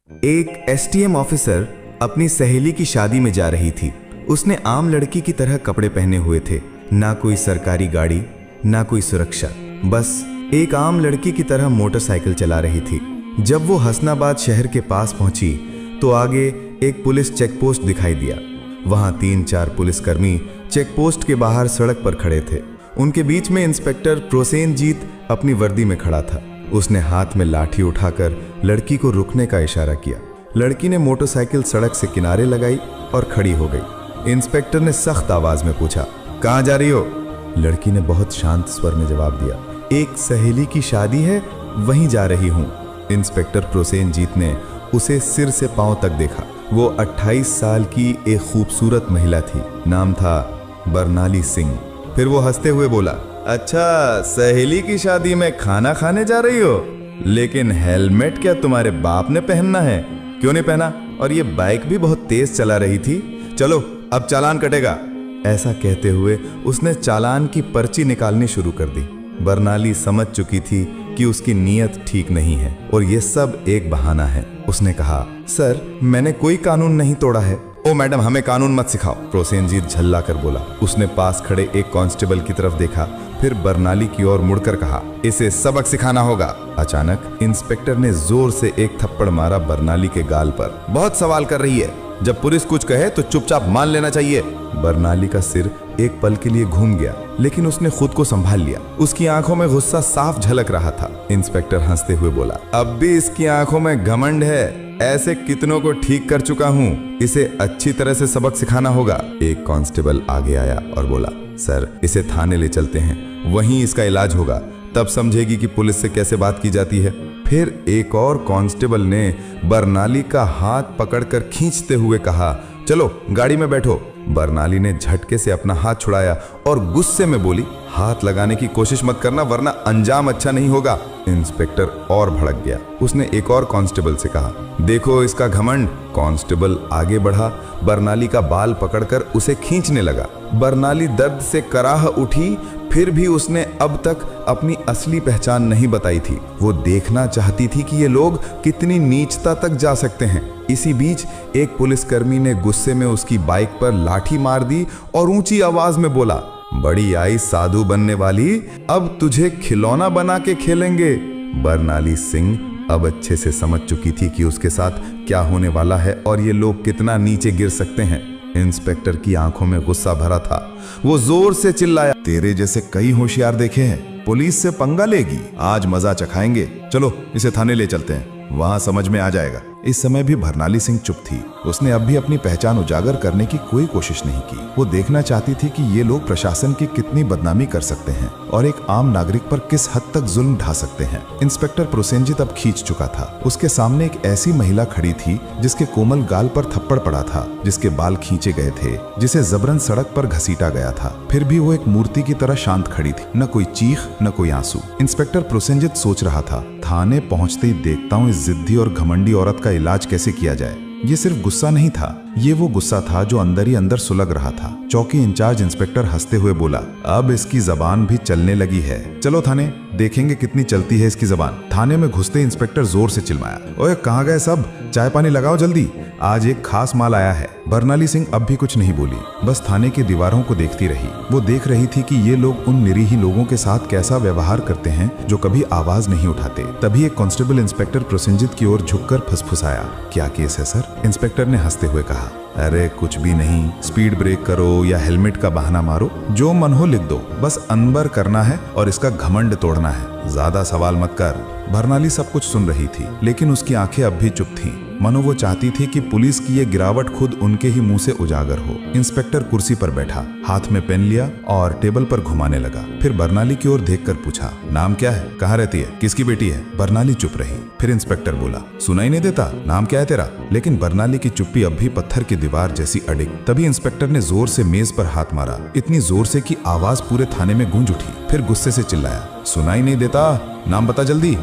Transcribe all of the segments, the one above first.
एक STM officer अपनी सहेली की शादी में जा रही थी। उसने आम लड़की की तरह कपड़े पहने हुए थे, ना कोई सरकारी गाड़ी, ना कोई सुरक्षा, बस एक आम लड़की की तरह मोटरसाइकिल चला रही थी। जब वो हसनाबाद शहर के पास पहुंची तो आगे एक पुलिस चेकपोस्ट दिखाई दिया। वहां 3-4 पुलिसकर्मी चेकपोस्ट के बाहर सड़क पर खड़े थे। उनके बीच में इंस्पेक्टर प्रोसेनजीत अपनी वर्दी में खड़ा था। उसने हाथ में लाठी उठाकर लड़की को रुकने का इशारा किया। लड़की ने मोटरसाइकिल सड़क से किनारे लगाई और खड़ी हो गई। इंस्पेक्टर ने सख्त आवाज में पूछा, कहाँ जा रही हो? लड़की ने बहुत शांत स्वर में जवाब दिया, एक सहेली की शादी है, वहीं जा रही हूँ। इंस्पेक्टर प्रोसेनजीत ने उसे सिर से पांव तक देखा। वो 28 साल की एक खूबसूरत महिला थी। नाम था बरनाली सिंह। फिर वो हंसते हुए बोला, अच्छा, सहेली की शादी में खाना खाने जा रही हो? लेकिन हेलमेट क्या तुम्हारे बाप ने पहनना है? क्यों नहीं पहना? और ये बाइक भी बहुत तेज चला रही थी। चलो अब चालान कटेगा। ऐसा कहते हुए उसने चालान की पर्ची निकालनी शुरू कर दी। बरनाली समझ चुकी थी कि उसकी नीयत ठीक नहीं है और ये सब एक बहाना है। उसने कहा, सर, मैंने कोई कानून नहीं तोड़ा है। ओ मैडम, हमें कानून मत सिखाओ, प्रोसेनजीत झल्ला कर बोला। उसने पास खड़े एक कांस्टेबल की तरफ देखा, फिर बरनाली की ओर मुड़कर कहा, इसे सबक सिखाना होगा। अचानक इंस्पेक्टर ने जोर से एक थप्पड़ मारा बरनाली के गाल पर। बहुत सवाल कर रही है, जब पुलिस कुछ कहे तो चुपचाप मान लेना चाहिए। बरनाली का सिर एक पल के लिए घूम गया, लेकिन उसने खुद को संभाल लिया। उसकी आंखों में गुस्सा साफ झलक रहा था। इंस्पेक्टर हंसते हुए बोला, अब भी इसकी आंखों में घमंड है। ऐसे कितनों को ठीक कर चुका हूँ, इसे अच्छी तरह से सबक सिखाना होगा। एक कांस्टेबल आगे आया और बोला, सर, इसे थाने ले चलते हैं, वहीं इसका इलाज होगा, तब समझेगी कि पुलिस से कैसे बात की जाती है। फिर एक और कांस्टेबल ने बरनाली का हाथ पकड़कर खींचते हुए कहा, चलो गाड़ी में बैठो। बरनाली ने झटके से अपना हाथ छुड़ाया और गुस्से में बोली, हाथ लगाने की कोशिश मत करना, वरना अंजाम अच्छा नहीं होगा। इंस्पेक्टर और भड़क गया। उसने एक और कांस्टेबल से कहा, देखो इसका घमंड। कांस्टेबल आगे बढ़ा, बरनाली का बाल पकड़कर उसे खींचने लगा। बरनाली दर्द से कराह उठी, फिर भी उसने अब तक अपनी असली पहचान नहीं बताई थी। वो देखना चाहती थी कि ये लोग कितनी नीचता तक जा सकते हैं। इसी बीच एक पुलिसकर्मी ने गुस्से में उसकी बाइक पर लाठी मार दी और ऊंची आवाज में बोला, बड़ी आई साधु बनने वाली, अब तुझे खिलौना बना के खेलेंगे। बरनाली सिंह अब अच्छे से समझ चुकी थी कि उसके साथ क्या होने वाला है और ये लोग कितना नीचे गिर सकते हैं। इंस्पेक्टर की आंखों में गुस्सा भरा था। वो जोर से चिल्लाया, तेरे जैसे कई होशियार देखे हैं, पुलिस से पंगा लेगी, आज मजा चखाएंगे। चलो इसे थाने ले चलते हैं, वहां समझ में आ जाएगा। इस समय भी बरनाली सिंह चुप थी। उसने अब भी अपनी पहचान उजागर करने की कोई कोशिश नहीं की। वो देखना चाहती थी कि ये लोग प्रशासन की कितनी बदनामी कर सकते हैं और एक आम नागरिक पर किस हद तक जुल्म ढा सकते हैं। इंस्पेक्टर प्रोसेनजीत अब खींच चुका था। उसके सामने एक ऐसी महिला खड़ी थी जिसके कोमल गाल पर थप्पड़ पड़ा था, जिसके बाल खींचे गए थे, जिसे जबरन सड़क पर घसीटा गया था। फिर भी वो एक मूर्ति की तरह शांत खड़ी थी, न कोई चीख न कोई आंसू। इंस्पेक्टर प्रोसेनजीत सोच रहा था, थाने पहुंचते ही देखता हूं इस जिद्दी और घमंडी औरत का इलाज कैसे किया जाए। ये सिर्फ गुस्सा नहीं था, ये वो गुस्सा था जो अंदर ही अंदर सुलग रहा था। चौकी इंचार्ज इंस्पेक्टर हंसते हुए बोला, अब इसकी जबान भी चलने लगी है, चलो थाने, देखेंगे कितनी चलती है इसकी जबान। थाने में घुसते इंस्पेक्टर जोर से चिल्लाया, ओए कहाँ गए सब, चाय पानी लगाओ जल्दी, आज एक खास माल आया है। बरनाली सिंह अब भी कुछ नहीं बोली, बस थाने की दीवारों को देखती रही। वो देख रही थी कि ये लोग उन निरीह लोगों के साथ कैसा व्यवहार करते हैं जो कभी आवाज नहीं उठाते। तभी एक कांस्टेबल इंस्पेक्टर प्रोसेनजीत की ओर झुककर फुसफुसाया, क्या केस है सर? इंस्पेक्टर ने हंसते हुए कहा, अरे कुछ भी नहीं, स्पीड ब्रेक करो या हेलमेट का बहाना मारो, जो मन हो लिख दो, बस अनबर करना है और इसका घमंड तोड़ना है, ज्यादा सवाल मत कर। बरनाली सब कुछ सुन रही थी, लेकिन उसकी आंखें अब भी चुप थीं। मनो वो चाहती थी कि पुलिस की ये गिरावट खुद उनके ही मुंह से उजागर हो। इंस्पेक्टर कुर्सी पर बैठा, हाथ में पेन लिया और टेबल पर घुमाने लगा। फिर बरनाली की ओर देखकर पूछा, नाम क्या है, कहाँ रहती है, किसकी बेटी है? बरनाली चुप रही। फिर इंस्पेक्टर बोला, सुनाई नहीं देता, नाम क्या है तेरा? लेकिन बरनाली की चुप्पी अब भी पत्थर की दीवार जैसी अडिग। तभी इंस्पेक्टर ने जोर से मेज पर हाथ मारा, इतनी जोर से कि आवाज पूरे थाने में गूंज उठी। फिर गुस्से से चिल्लाया, सुनाई नहीं देता, नाम बता जल्दी।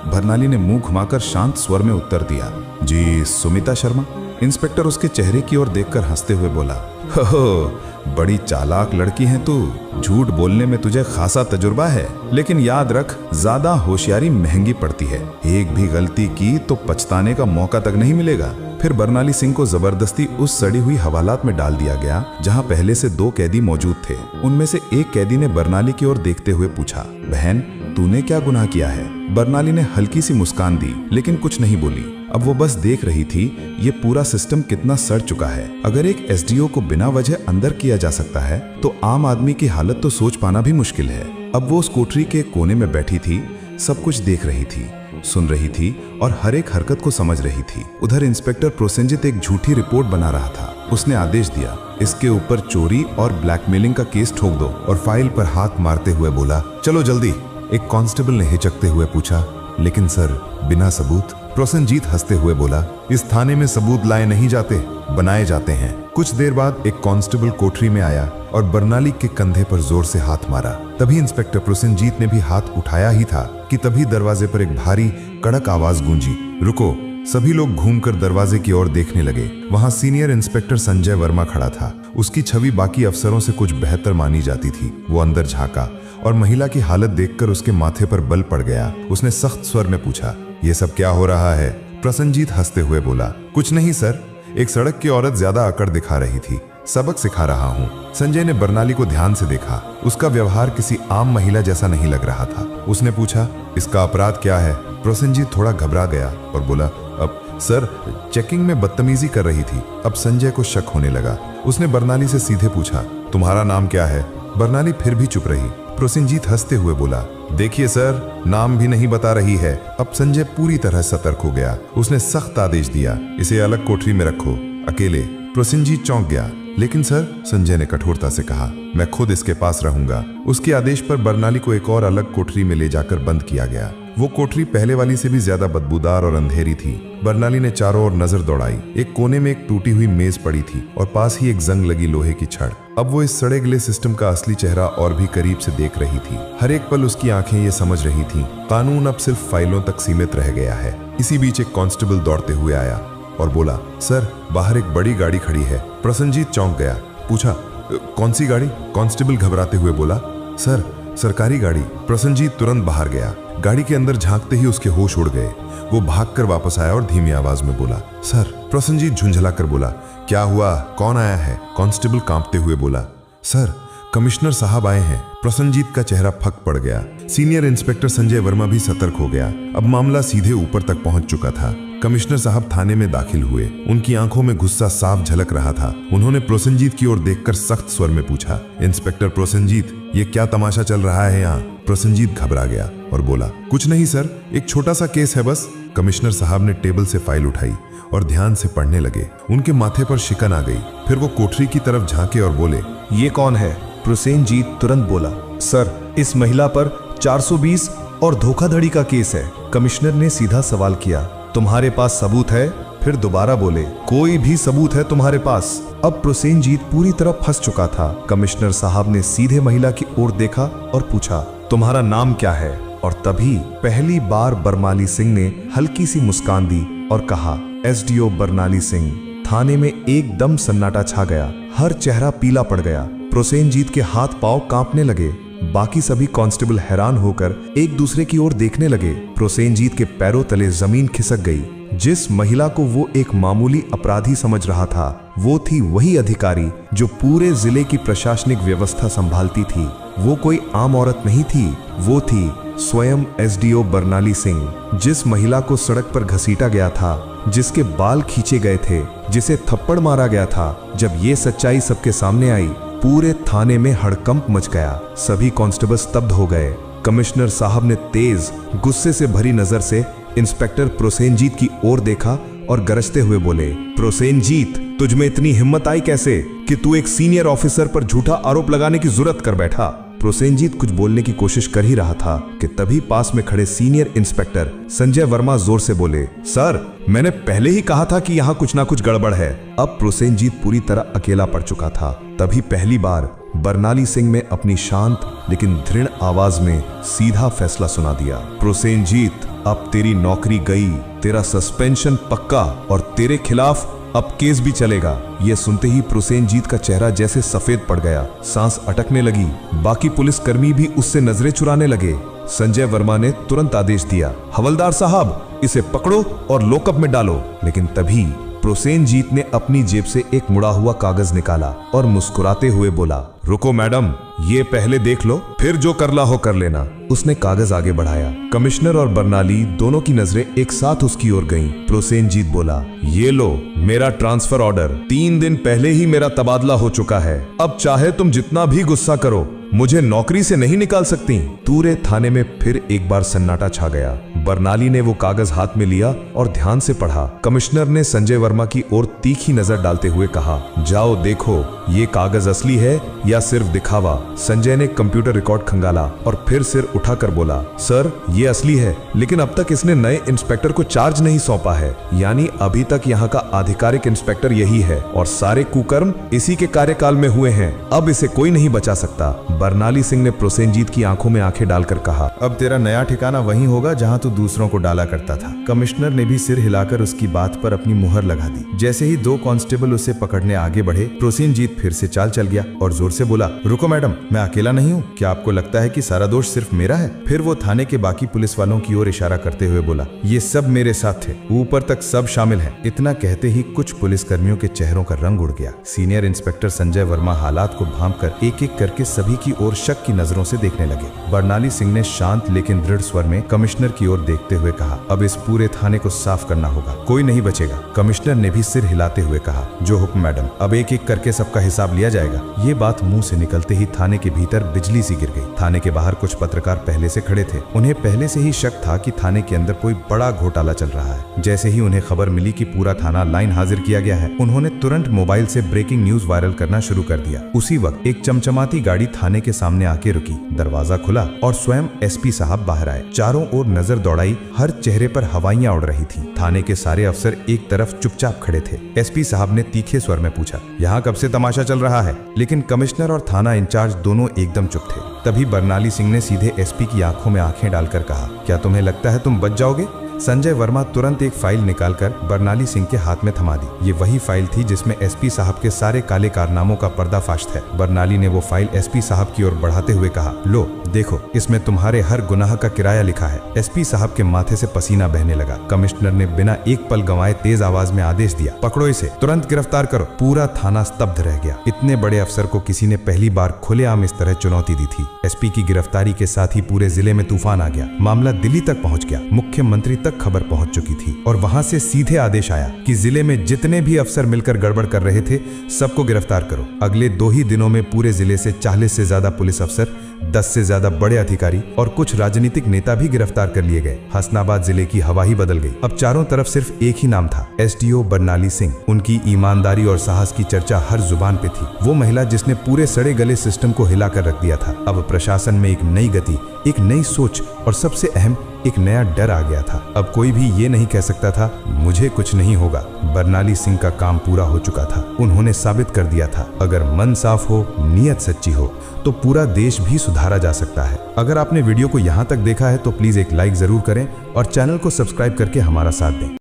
बरनाली ने मुंह घुमाकर शांत स्वर में उत्तर दिया, जी सुमिता शर्मा। इंस्पेक्टर उसके चेहरे की ओर देखकर हंसते हुए बोला, हो, बड़ी चालाक लड़की है तू। झूठ बोलने में तुझे खासा तजुर्बा है, लेकिन याद रख, ज्यादा होशियारी महंगी पड़ती है। एक भी गलती की तो पछताने का मौका तक नहीं मिलेगा। फिर बरनाली सिंह को जबरदस्ती उस सड़ी हुई हवालात में डाल दिया गया जहां पहले से 2 कैदी मौजूद थे। उनमें से एक कैदी ने बरनाली की ओर देखते हुए पूछा, बहन तूने क्या गुनाह किया है? बरनाली ने हल्की सी मुस्कान दी, लेकिन कुछ नहीं बोली। अब वो बस देख रही थी ये पूरा सिस्टम कितना सड़ चुका है। अगर एक एसडीओ को बिना वजह अंदर किया जा सकता है तो आम आदमी की हालत तो सोच पाना भी मुश्किल है। अब वो उस कोठरी के कोने में बैठी थी, सब कुछ देख रही थी, सुन रही थी और हर एक हरकत को समझ रही थी। उधर इंस्पेक्टर प्रोसेनजीत एक झूठी रिपोर्ट बना रहा था। उसने आदेश दिया, इसके ऊपर चोरी और ब्लैकमेलिंग का केस ठोक दो, और फाइल पर हाथ मारते हुए बोला, चलो जल्दी। एक कांस्टेबल ने हिचकते हुए पूछा, लेकिन सर बिना सबूत? प्रोसेनजीत हंसते हुए बोला, इस थाने में सबूत लाए नहीं जाते, बनाए जाते हैं। कुछ देर बाद एक कांस्टेबल कोठरी में आया और बरनाली के कंधे पर जोर से हाथ मारा। तभी इंस्पेक्टर प्रोसेनजीत ने भी हाथ उठाया ही था कि तभी दरवाजे पर एक भारी कड़क आवाज गूंजी, रुको। सभी लोग घूमकर दरवाजे की ओर देखने लगे। वहां सीनियर इंस्पेक्टर संजय वर्मा खड़ा था। उसकी छवि बाकी अफसरों से कुछ बेहतर मानी जाती थी। वो अंदर झांका और महिला की हालत देखकर उसके माथे पर बल पड़ गया। उसने सख्त स्वर में पूछा, ये सब क्या हो रहा है? प्रोसेनजीत हंसते हुए बोला, कुछ नहीं सर, एक सड़क की औरत ज्यादा अकड़ दिखा रही थी, सबक सिखा रहा हूँ। संजय ने बरनाली को ध्यान से देखा। उसका व्यवहार किसी आम महिला जैसा नहीं लग रहा था। उसने पूछा, इसका अपराध क्या है? प्रोसेनजीत थोड़ा घबरा गया और बोला, अब सर चेकिंग में बदतमीजी कर रही थी। अब संजय को शक होने लगा। उसने बरनाली से सीधे पूछा, तुम्हारा नाम क्या है? बरनाली फिर भी चुप रही। प्रोसेनजीत हंसते हुए बोला, देखिए सर, नाम भी नहीं बता रही है। अब संजय पूरी तरह सतर्क हो गया। उसने सख्त आदेश दिया, इसे अलग कोठरी में रखो, अकेले। प्रोसेनजीत चौंक गया, लेकिन सर, संजय ने कठोरता से कहा, मैं खुद इसके पास रहूंगा। उसके आदेश पर बरनाली को एक और अलग कोठरी में ले जाकर बंद किया गया। वो कोठरी पहले वाली से भी ज्यादा बदबूदार और अंधेरी थी। बरनाली ने चारों ओर नजर दौड़ाई। एक कोने में एक टूटी हुई मेज पड़ी थी और पास ही एक जंग लगी लोहे की छड़। अब वो इस सड़े गले सिस्टम का असली चेहरा और भी करीब से देख रही थी। हर एक पल उसकी आंखें ये समझ रही थीं, कानून अब सिर्फ फाइलों तक सीमित रह गया है। इसी बीच एक कांस्टेबल दौड़ते हुए आया और बोला, सर बाहर एक बड़ी गाड़ी खड़ी है। प्रोसेनजीत चौंक गया, पूछा, कौन सी गाड़ी? कांस्टेबल घबराते हुए बोला, सर सरकारी गाड़ी। प्रोसेनजीत तुरंत बाहर गया। गाड़ी के अंदर झांकते ही उसके होश उड़ गए। वो भागकर वापस आया और धीमी आवाज में बोला, सर। प्रोसेनजीत झुंझलाकर बोला, क्या हुआ? कौन आया है? कांस्टेबल कांपते हुए बोला, सर कमिश्नर साहब आए हैं। प्रोसेनजीत का चेहरा फक पड़ गया। सीनियर इंस्पेक्टर संजय वर्मा भी सतर्क हो गया। अब मामला सीधे ऊपर तक पहुंच चुका था। कमिश्नर साहब थाने में दाखिल हुए। उनकी आंखों में गुस्सा साफ झलक रहा था। उन्होंने प्रोसेनजीत की ओर देखकर सख्त स्वर में पूछा, इंस्पेक्टर प्रोसेनजीत, ये क्या तमाशा चल रहा है यहाँ? प्रोसेनजीत घबरा गया और बोला, कुछ नहीं सर, एक छोटा सा केस है बस। कमिश्नर साहब ने टेबल से फाइल उठाई और ध्यान से पढ़ने लगे। उनके माथे पर शिकन आ गई। फिर वो कोठरी की तरफ झांके और बोले, ये कौन है? प्रोसेनजीत तुरंत बोला, सर इस महिला पर 420 और धोखाधड़ी का केस है। कमिश्नर ने सीधा सवाल किया, तुम्हारे पास सबूत है? फिर दोबारा बोले, कोई भी सबूत है तुम्हारे पास? अब प्रोसेनजीत पूरी तरह फंस चुका था। कमिश्नर साहब ने सीधे महिला की ओर देखा और पूछा, तुम्हारा नाम क्या है? और तभी पहली बार बरमाली सिंह ने हल्की सी मुस्कान दी और कहा, एसडीओ बरनाली सिंह। थाने में एकदम सन्नाटा छा गया। हर चेहरा पीला पड़ गया। प्रोसेनजीत के हाथ पांव कांपने लगे। बाकी सभी कांस्टेबल हैरान होकर एक दूसरे की ओर देखने लगे। प्रोसेनजीत के पैरों तले जमीन खिसक गई। जिस महिला को वो एक मामूली अपराधी समझ रहा था, वो थी वही अधिकारी जो पूरे जिले की प्रशासनिक व्यवस्था संभालती थी। वो कोई आम औरत नहीं थी, वो थी स्वयं एसडीओ बरनाली सिंह। जिस महिला को सड़क पर घसीटा गया था, जिसके बाल खींचे गए थे, जिसे थप्पड़ मारा गया था, जब ये सच्चाई सबके सामने आई, पूरे थाने में हड़कंप मच गया। सभी कांस्टेबल स्तब्ध हो गए। कमिश्नर साहब ने तेज गुस्से से भरी नजर से इंस्पेक्टर प्रोसेनजीत की ओर देखा और गरजते हुए बोले, प्रोसेनजीत, तुझ में इतनी हिम्मत आई कैसे कि तू एक सीनियर ऑफिसर पर झूठा आरोप लगाने की जुर्रत कर बैठा? प्रोसेनजीत कुछ बोलने की कोशिश कर ही रहा था कि तभी पास में खड़े सीनियर इंस्पेक्टर संजय वर्मा जोर से बोले, सर मैंने पहले ही कहा था कि यहाँ कुछ ना कुछ गड़बड़ है। अब प्रोसेनजीत पूरी तरह अकेला पड़ चुका था। तभी पहली बार बरनाली सिंह ने अपनी शांत लेकिन दृढ़ आवाज में सीधा फैसला सुना दिया, प्रोसेनजीत, अब तेरी नौकरी गई, तेरा सस्पेंशन पक्का और तेरे खिलाफ अब केस भी चलेगा। ये सुनते ही प्रोसेनजीत का चेहरा जैसे सफेद पड़ गया, सांस अटकने लगी। बाकी पुलिसकर्मी भी उससे नजरें चुराने लगे। संजय वर्मा ने तुरंत आदेश दिया, हवलदार साहब इसे पकड़ो और लॉकअप में डालो। लेकिन तभी प्रोसेनजीत ने अपनी जेब से एक मुड़ा हुआ कागज निकाला और मुस्कुराते हुए बोला, रुको मैडम, ये पहले देख लो, फिर जो करना हो कर लेना। उसने कागज आगे बढ़ाया। कमिश्नर और बर्नाली दोनों की नजरें एक साथ उसकी ओर गईं। प्रोसेनजीत बोला, ये लो मेरा ट्रांसफर ऑर्डर। 3 दिन पहले ही मेरा तबादला हो चुका है। अब चाहे तुम जितना भी गुस्सा करो, मुझे नौकरी से नहीं निकाल सकती। पूरे थाने में फिर एक बार सन्नाटा छा गया। बर्नाली ने वो कागज हाथ में लिया और ध्यान से पढ़ा। कमिश्नर ने संजय वर्मा की ओर तीखी नजर डालते हुए कहा, जाओ देखो ये कागज असली है या सिर्फ दिखावा। संजय ने कंप्यूटर रिकॉर्ड खंगाला और फिर सिर उठाकर बोला, सर ये असली है, लेकिन अब तक इसने नए इंस्पेक्टर को चार्ज नहीं सौंपा है। यानी अभी तक यहाँ का आधिकारिक इंस्पेक्टर यही है और सारे कुकर्म इसी के कार्यकाल में हुए हैं। अब इसे कोई नहीं बचा सकता। बर्नाली सिंह ने प्रोसेनजीत की आंखों में आंखें डालकर कहा, अब तेरा नया ठिकाना वहीं होगा जहां तू दूसरों को डाला करता था। कमिश्नर ने भी सिर हिलाकर उसकी बात पर अपनी मुहर लगा दी। जैसे ही 2 कांस्टेबल उसे पकड़ने आगे बढ़े, प्रोसेनजीत फिर से चाल चल गया और जोर से बोला, रुको मैडम, मैं अकेला नहीं हूँ। क्या आपको लगता है कि सारा दोष सिर्फ मेरा है? फिर वो थाने के बाकी पुलिस वालों की ओर इशारा करते हुए बोला, ये सब मेरे साथ थे, ऊपर तक सब शामिल है। इतना कहते ही कुछ पुलिसकर्मियों के चेहरों का रंग उड़ गया। सीनियर इंस्पेक्टर संजय वर्मा हालात को भांपकर एक एक करके सभी की ओर शक की नजरों से देखने लगे। बर्नाली सिंह ने शांत लेकिन दृढ़ स्वर में कमिश्नर की ओर देखते हुए कहा, अब इस पूरे थाने को साफ करना होगा, कोई नहीं बचेगा। कमिश्नर ने भी सिर हिलाते हुए कहा, जो हुक्म मैडम, अब एक एक करके सबका हिसाब लिया जाएगा। ये बात मुंह से निकलते ही थाने के भीतर बिजली सी गिर गई। थाने के बाहर कुछ पत्रकार पहले से खड़े थे। उन्हें पहले से ही शक था कि थाने के अंदर कोई बड़ा घोटाला चल रहा है। जैसे ही उन्हें खबर मिली कि पूरा थाना लाइन हाजिर किया गया है, उन्होंने तुरंत मोबाइल से ब्रेकिंग न्यूज वायरल करना शुरू कर दिया। उसी वक्त एक चमचमाती गाड़ी थाने के सामने आके रुकी। दरवाजा खुला और स्वयं एसपी साहब बाहर आए। चारों ओर नजर दौड़ाई, हर चेहरे पर हवाइयां उड़ रही थीं। थाने के सारे अफसर एक तरफ चुपचाप खड़े थे। एसपी साहब ने तीखे स्वर में पूछा, यहाँ कब से तमाशा चल रहा है? लेकिन कमिश्नर और थाना इंचार्ज दोनों एकदम चुप थे। तभी बर्नाली सिंह ने सीधे एसपी की आंखों में आंखें डालकर कहा, क्या तुम्हें लगता है तुम बच जाओगे? संजय वर्मा तुरंत एक फाइल निकालकर बर्नाली सिंह के हाथ में थमा दी। ये वही फाइल थी जिसमें एसपी साहब के सारे काले कारनामों का पर्दाफाश था। बर्नाली ने वो फाइल एसपी साहब की ओर बढ़ाते हुए कहा, लो देखो, इसमें तुम्हारे हर गुनाह का किराया लिखा है। एसपी साहब के माथे से पसीना बहने लगा। कमिश्नर ने बिना एक पल गंवाए तेज आवाज में आदेश दिया, पकड़ो इसे, तुरंत गिरफ्तार करो। पूरा थाना स्तब्ध रह गया। इतने बड़े अफसर को किसी ने पहली बार खुलेआम इस तरह चुनौती दी थी। एसपी की गिरफ्तारी के साथ ही पूरे जिले में तूफान आ गया। मामला दिल्ली तक पहुंच गया। मुख्यमंत्री तक खबर पहुंच चुकी थी और वहां से सीधे आदेश आया कि जिले में जितने भी अफसर मिलकर गड़बड़ कर रहे थे, सबको गिरफ्तार करो। अगले 2 ही दिनों में पूरे जिले से 40 से ज्यादा पुलिस अफसर, 10 से ज्यादा बड़े अधिकारी और कुछ राजनीतिक नेता भी गिरफ्तार कर लिए गए। हसनाबाद जिले की हवा ही बदल गई। अब चारों तरफ सिर्फ एक ही नाम था, एसडीओ बर्नाली सिंह। उनकी ईमानदारी और साहस की चर्चा हर जुबान पे थी। वो महिला जिसने पूरे सड़े गले सिस्टम को हिलाकर रख दिया था। अब प्रशासन में एक नई गति, एक नई सोच और सबसे अहम एक नया डर आ गया था। अब कोई भी ये नहीं कह सकता था मुझे कुछ नहीं होगा। बर्नाली सिंह का काम पूरा हो चुका था। उन्होंने साबित कर दिया था, अगर मन साफ हो, नीयत सच्ची हो, तो पूरा देश भी सुधारा जा सकता है। अगर आपने वीडियो को यहाँ तक देखा है तो प्लीज एक लाइक जरूर करें और चैनल को सब्सक्राइब करके हमारा साथ दें।